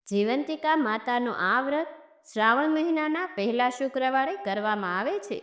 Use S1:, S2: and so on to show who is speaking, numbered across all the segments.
S1: જીવંતિકા માતાનો આ વ્રત શ્રાવણ મહિનાના પહેલા શુક્રવારે કરવામાં આવે છે.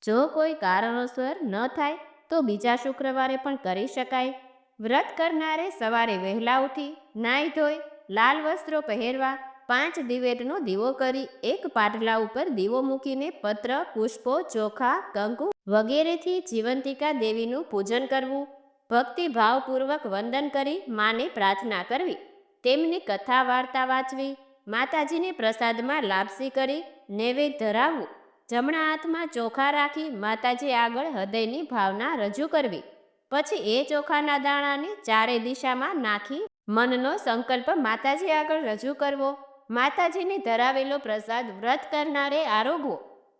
S1: જો કોઈ કારણોસર ન થાય તો બીજા શુક્રવારે પણ કરી શકાય. વ્રત કરનારે સવારે વહેલા ઉઠી નાહી ધોઈ લાલ વસ્ત્રો પહેરવા, 5 દિવેટનો દીવો કરી એક પાટલા ઉપર દીવો મૂકીને પત્ર, પુષ્પો, ચોખા, કંકુ વગેરેથી જીવંતિકા દેવીનું પૂજન કરવું. ભક્તિભાવપૂર્વક વંદન કરી માને પ્રાર્થના કરવી. તેમની કથા વાર્તા વાંચવી. માતાજીને પ્રસાદમાં લાપસી કરી નૈવેદ્ય ધરાવવું. જમણા હાથમાં ચોખા રાખી માતાજી આગળ હૃદયની ભાવના રજૂ કરવી. પછી એ ચોખાના દાણાને ચારે દિશામાં નાખી મનનો સંકલ્પ માતાજી આગળ રજૂ કરવો. માતાજીને ધરાવેલો પ્રસાદ વ્રત કરનારે આરોગવો.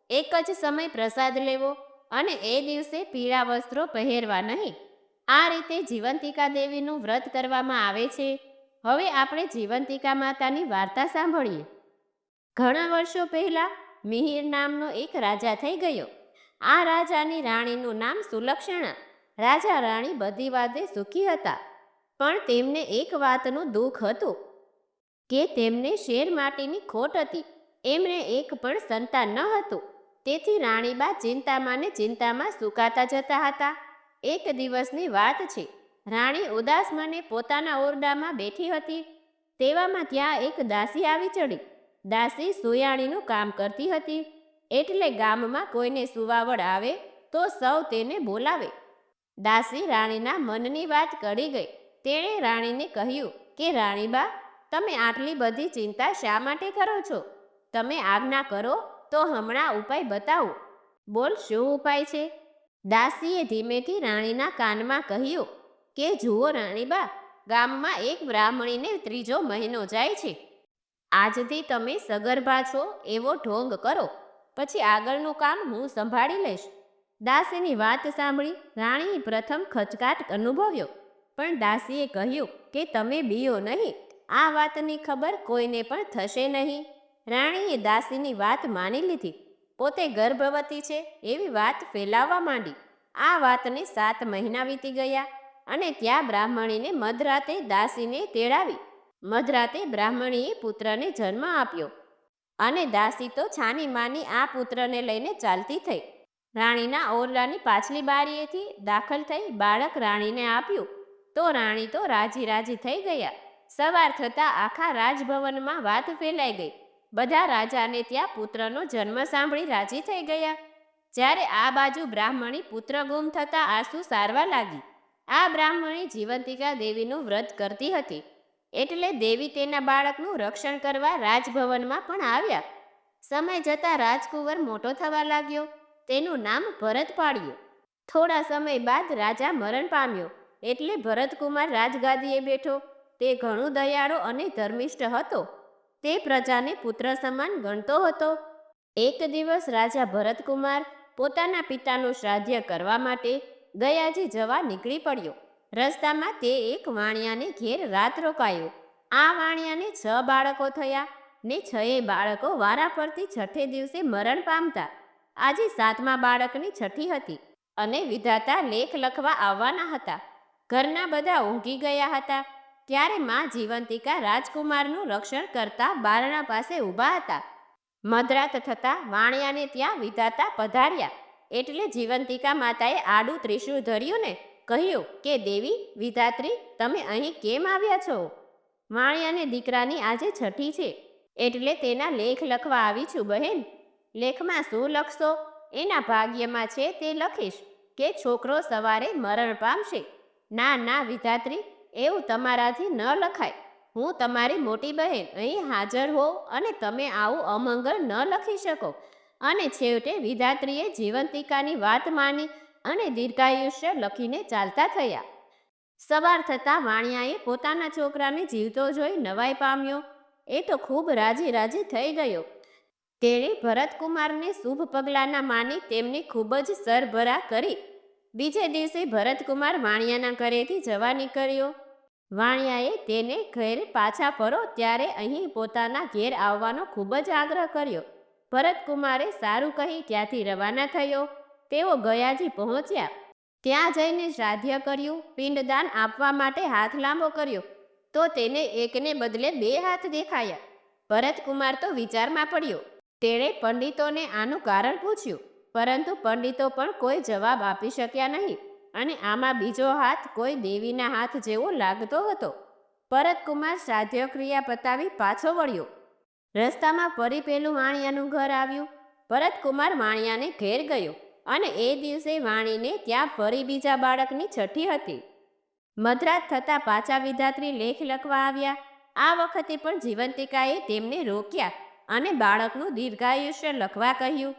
S1: એક જ સમય પ્રસાદ લેવો અને એ દિવસે પીળા વસ્ત્રો પહેરવા નહીં. આ રીતે જીવંતિકા દેવીનું વ્રત કરવામાં આવે છે. હવે આપણે જીવંતિકા માતાની વાર્તા સાંભળીએ. ઘણા વર્ષો પહેલા મિહિર નામનો એક રાજા થઈ ગયો. આ રાજાની રાણીનું નામ સુલક્ષણા. રાજા રાણી બધી વાતે સુખી હતા, પણ તેમને એક વાતનું દુઃખ હતું કે તેમને શેર માટીની ખોટ હતી. એમણે એક પણ સંતાન ન હતું. તેથી રાણીબા ચિંતામાં ને ચિંતામાં સુકાતા જતા હતા. એક દિવસની વાત છે. રાણી ઉદાસ મને પોતાના ઓરડામાં બેઠી હતી. તેવામાં ત્યાં એક દાસી આવી ચડી. દાસી સુયાણીનું કામ કરતી હતી. એટલે ગામમાં કોઈને સુવાવડ આવે તો સૌ તેને બોલાવે. દાસી રાણીના મનની વાત કરી ગઈ. તેણે રાણીને કહ્યું કે રાણીબા, તમે આટલી બધી ચિંતા શા માટે કરો છો? તમે આજ્ઞા કરો તો હમણાં ઉપાય બતાવો. બોલ, શું ઉપાય છે? દાસીએ ધીમેથી રાણીના કાનમાં કહ્યું કે જુઓ રાણીબા, ગામમાં એક બ્રાહ્મણીને 3જો મહિનો જાય છે. આજથી તમે સગર્ભા છો એવો ઢોંગ કરો, પછી આગળનું કામ હું સંભાળી લઈશ. દાસીની વાત સાંભળી રાણીએ પ્રથમ ખચકાટ અનુભવ્યો, પણ દાસીએ કહ્યું કે તમે બીઓ નહીં, આ વાતની ખબર કોઈને પણ થશે નહીં. રાણીએ દાસીની વાત માની લીધી. પોતે ગર્ભવતી છે એવી વાત ફેલાવવા માંડી. આ વાતને 7 મહિના વીતી ગયા અને ત્યાં બ્રાહ્મણીને મધરાતે દાસીને તેડાવી. મધરાતે બ્રાહ્મણીએ પુત્રને જન્મ આપ્યો અને દાસી તો છાની માની આ પુત્રને લઈને ચાલતી થઈ. રાણીના ઓરડાની પાછલી બારીએથી દાખલ થઈ બાળક રાણીને આપ્યું તો રાણી તો રાજી રાજી થઈ ગયા. સવાર થતાં આખા રાજભવનમાં વાત ફેલાઈ ગઈ. બધા રાજાને ત્યાં પુત્રનો જન્મ સાંભળી રાજી થઈ ગયા. જ્યારે આ બાજુ બ્રાહ્મણી પુત્ર ગુમ થતાં આંસુ સારવા લાગી. આ બ્રાહ્મણી જીવંતિકા દેવીનું વ્રત કરતી હતી, એટલે દેવી તેના બાળકનું રક્ષણ કરવા રાજભવનમાં પણ આવ્યા. સમય જતાં રાજકુંવર મોટો થવા લાગ્યો. તેનું નામ ભરત પાડ્યું. થોડા સમય બાદ રાજા મરણ પામ્યો, એટલે ભરતકુમાર રાજગાદીએ બેઠો. તે ઘણો દયાળુ અને ધર્મિષ્ઠ હતો. તે પ્રજાને પુત્ર સમાન ગણતો હતો. એક દિવસ રાજા ભરતકુમાર પોતાના પિતાનું શ્રાદ્ધ કરવા માટે ગયાજી જવા નીકળી પડ્યો. રસ્તામાં તે એક વાણિયાને ઘેર રાત રોકાયો. આ વાણિયાને 6 બાળકો થયા ને 6 બાળકો વારાફરતી છઠ્ઠે દિવસે મરણ પામતા. આજે 7મા બાળકની છઠ્ઠી હતી અને વિધાતા લેખ લખવા આવવાના હતા. ઘરના બધા ઊંઘી ગયા હતા. ત્યારે માં જીવંતિકા રાજકુમારનું રક્ષણ કરતા બારણા પાસે ઊભા હતા. મધરાત થતાં વાણિયાને ત્યાં વિધાતા પધાર્યા. એટલે જીવંતિકા માતાએ આડું ત્રિશૂળ ધર્યું ને કહ્યું કે દેવી વિધાત્રી, તમે અહીં કેમ આવ્યા છો? વાણિયાને દીકરાની આજે છઠ્ઠી છે એટલે તેના લેખ લખવા આવી છું બહેન. લેખમાં શું લખશો? એના ભાગ્યમાં છે તે લખીશ કે છોકરો સવારે મરણ પામશે. ના ના વિધાત્રી, એવું તમારાથી ન લખાય. હું તમારી મોટી બહેન અહીં હાજર હોઉં અને તમે આવું અમંગળ ન લખી શકો. અને છેવટે વિધાત્રીએ જીવંતિકાની વાત માની અને દીર્ઘાયુષ્ય લખીને ચાલતા થયા. સવાર થતાં વાણિયાએ પોતાના છોકરાને જીવતો જોઈ નવાઈ પામ્યો. એ તો ખૂબ રાજી રાજી થઈ ગયો. તેણે ભરતકુમારને શુભ પગલાંના માની તેમની ખૂબ જ સરભરા કરી. બીજે દિવસે ભરતકુમાર વાણિયાના ઘરેથી જવા નીકળ્યો. વાણિયાએ તેને ઘેર પાછા ફરો ત્યારે અહીં પોતાના ઘેર આવવાનો ખૂબ જ આગ્રહ કર્યો. ભરતકુમારે સારું કહી ત્યાંથી રવાના થયો. તેઓ ગયાજી પહોંચ્યા. ત્યાં જઈને શ્રાદ્ધ કર્યું. પિંડદાન આપવા માટે હાથ લાંબો કર્યો તો તેને એકને બદલે 2 હાથ દેખાયા. ભરતકુમાર તો વિચારમાં પડ્યો. તેણે પંડિતોને આનું કારણ પૂછ્યું, પરંતુ પંડિતો પણ કોઈ જવાબ આપી શક્યા નહીં, અને આમાં બીજો હાથ કોઈ દેવીના હાથ જેવો લાગતો હતો. ભરતકુમાર શ્રાદ્ધક્રિયા પતાવી પાછો વળ્યો. રસ્તામાં ફરી પેલું વાણિયાનું ઘર આવ્યું. ભરતકુમાર વાણિયાને ઘેર ગયો, અને એ દિવસે વાણીને ત્યાં ફરી બીજા બાળકની છઠ્ઠી હતી. મધરાત થતાં પાછા વિધાત્રી લેખ લખવા આવ્યા. આ વખતે પણ જીવંતિકાએ તેમને રોક્યા અને બાળકનું દીર્ઘાયુષ્ય લખવા કહ્યું.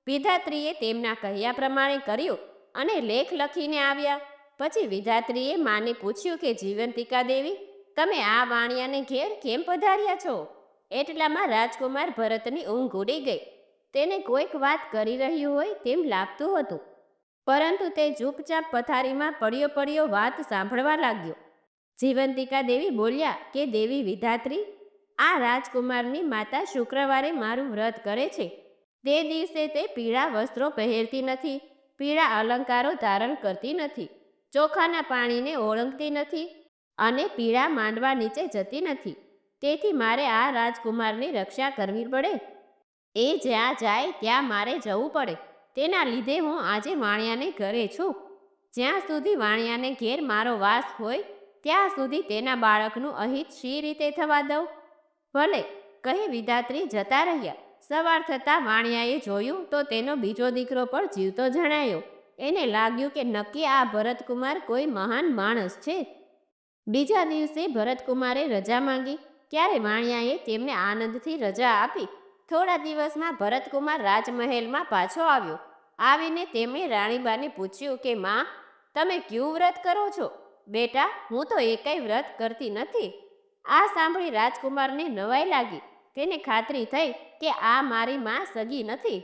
S1: વિધાત્રીએ તેમના કહ્યા પ્રમાણે કર્યું અને લેખ લખીને આવ્યા. પછી વિધાત્રીએ માને પૂછ્યું કે જીવંતિકા દેવી, તમે આ વાણિયાને ઘેર કેમ પધાર્યા છો? એટલામાં રાજકુમાર ભરતની ઊંઘ ઉડી ગઈ. તેને કોઈક વાત કરી રહ્યું હોય તેમ લાગતું હતું, પરંતુ તે ચૂપચાપ પથારીમાં પડ્યો વાત સાંભળવા લાગ્યો. જીવંતિકા દેવી બોલ્યા કે દેવી વિધાત્રી, આ રાજકુમારની માતા શુક્રવારે મારું વ્રત કરે છે. તે દિવસે તે પીળા વસ્ત્રો પહેરતી નથી, પીળા અલંકારો ધારણ કરતી નથી, ચોખાના પાણીને ઓળંગતી નથી અને પીળા માંડવા નીચે જતી નથી. તેથી મારે આ રાજકુમારની રક્ષા કરવી પડે. એ જ્યાં જાય ત્યાં મારે જવું પડે. તેના લીધે હું આજે વાણિયાને ઘરે છું. જ્યાં સુધી વાણિયાને ઘેર મારો વાસ હોય ત્યાં સુધી તેના બાળકનું અહિત શી રીતે થવા દઉં? ભલે, કહી વિધાત્રી જતા રહ્યા. સવાર થતાં વાણિયાએ જોયું તો તેનો બીજો દીકરો પણ જીવતો જણાયો. એને લાગ્યું કે નક્કી આ ભરતકુમાર કોઈ મહાન માણસ છે. બીજા દિવસે ભરતકુમારે રજા માંગી, ત્યારે વાણિયાએ તેમને આનંદથી રજા આપી. થોડા દિવસમાં ભરતકુમાર રાજમહેલમાં પાછો આવ્યો. આવીને તેમણે રાણીબાને પૂછ્યું કે માં, તમે ક્યું વ્રત કરો છો? બેટા, હું તો એકેય વ્રત કરતી નથી. આ સાંભળી રાજકુમારને નવાઈ લાગી. તેને ખાતરી થઈ કે આ મારી માં સગી નથી,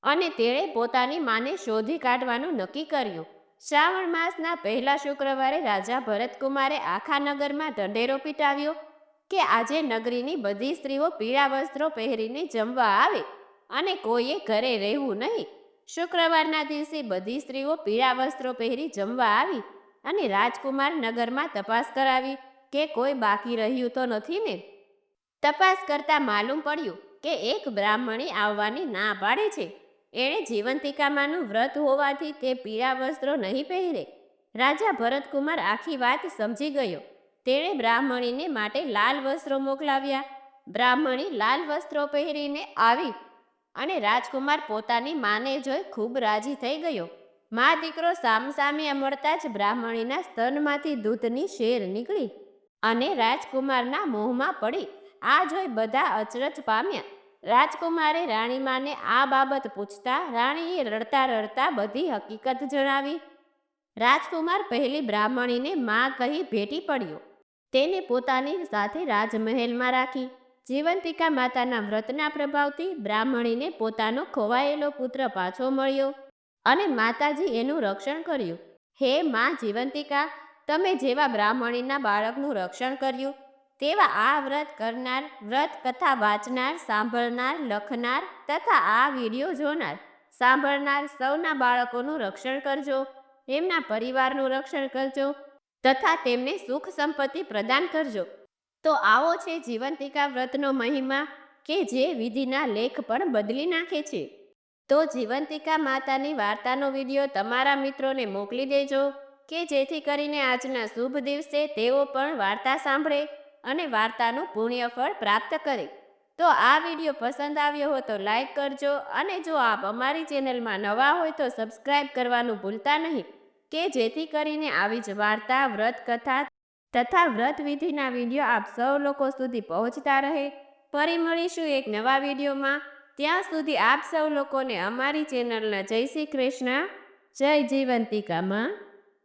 S1: અને તેણે પોતાની માને શોધી કાઢવાનું નક્કી કર્યું. શ્રાવણ માસના પહેલા શુક્રવારે રાજા ભરતકુમારે આખા નગરમાં ઢંઢેરો પીટાવ્યો કે આજે નગરીની બધી સ્ત્રીઓ પીળા વસ્ત્રો પહેરીને જમવા આવે અને કોઈએ ઘરે રહેવું નહીં. શુક્રવારના દિવસે બધી સ્ત્રીઓ પીળા વસ્ત્રો પહેરી જમવા આવી અને રાજકુમાર નગરમાં તપાસ કરાવી કે કોઈ બાકી રહ્યું તો નથી ને. તપાસ કરતાં માલુમ પડ્યું કે એક બ્રાહ્મણી આવવાની ના પાડે છે. એણે જીવંતિકામાનું વ્રત હોવાથી તે પીળા વસ્ત્રો નહીં પહેરે. રાજા ભરતકુમાર આખી વાત સમજી ગયો. તેણે બ્રાહ્મણીને માટે લાલ વસ્ત્રો મોકલાવ્યા. બ્રાહ્મણી લાલ વસ્ત્રો પહેરીને આવી અને રાજકુમાર પોતાની માને જોઈ ખૂબ રાજી થઈ ગયો. મા દીકરો સામસામે મળતા જ બ્રાહ્મણીના સ્તનમાંથી દૂધની શેર નીકળી અને રાજકુમારના મોંમાં પડી. આ જોઈ બધા અચરજ પામ્યા. રાજકુમારે રાણીમાને આ બાબત પૂછતા રાણીએ રડતા રડતા બધી હકીકત જણાવી. રાજકુમાર પહેલી બ્રાહ્મણીને માં કહી ભેટી પડ્યો. તેને પોતાની સાથે રાજમહેલમાં રાખી. જીવંતિકા માતાના વ્રતના પ્રભાવથી બ્રાહ્મણીને પોતાનો ખોવાયેલો પુત્ર પાછો મળ્યો અને માતાજી એનું રક્ષણ કર્યું. હે માં જીવંતિકા, તમે જેવા બ્રાહ્મણીના બાળકનું રક્ષણ કર્યું તેવા આ વ્રત કરનાર, વ્રત કથા વાંચનાર, સાંભળનાર, લખનાર તથા આ વિડીયો જોનાર, સાંભળનાર સૌના બાળકોનું રક્ષણ કરજો, એમના પરિવારનું રક્ષણ કરજો તથા તેમને સુખ સંપત્તિ પ્રદાન કરજો. તો આવો છે જીવંતિકા વ્રતનો મહિમા કે જે વિધિના લેખ પણ બદલી નાખે છે. તો જીવંતિકા માતાની વાર્તાનો વિડીયો તમારા મિત્રોને મોકલી દેજો કે જેથી કરીને આજના શુભ દિવસે તેઓ પણ વાર્તા સાંભળે અને વાર્તાનું પુણ્ય ફળ પ્રાપ્ત કરે. તો આ વિડીયો પસંદ આવ્યો હોય તો લાઈક કરજો, અને જો આપ અમારી ચેનલમાં નવા હોય તો સબસ્ક્રાઈબ કરવાનું ભૂલતા નહીં કે જેથી કરીને આવી જ વાર્તા, વ્રત કથા તથા વ્રત વિધિના વિડીયો આપ સૌ લોકો સુધી પહોંચતા રહે. ફરી મળીશું એક નવા વિડીયોમાં. ત્યાં સુધી આપ સૌ લોકોને અમારી ચેનલના જય શ્રી કૃષ્ણ, જય જીવંતિકામાં.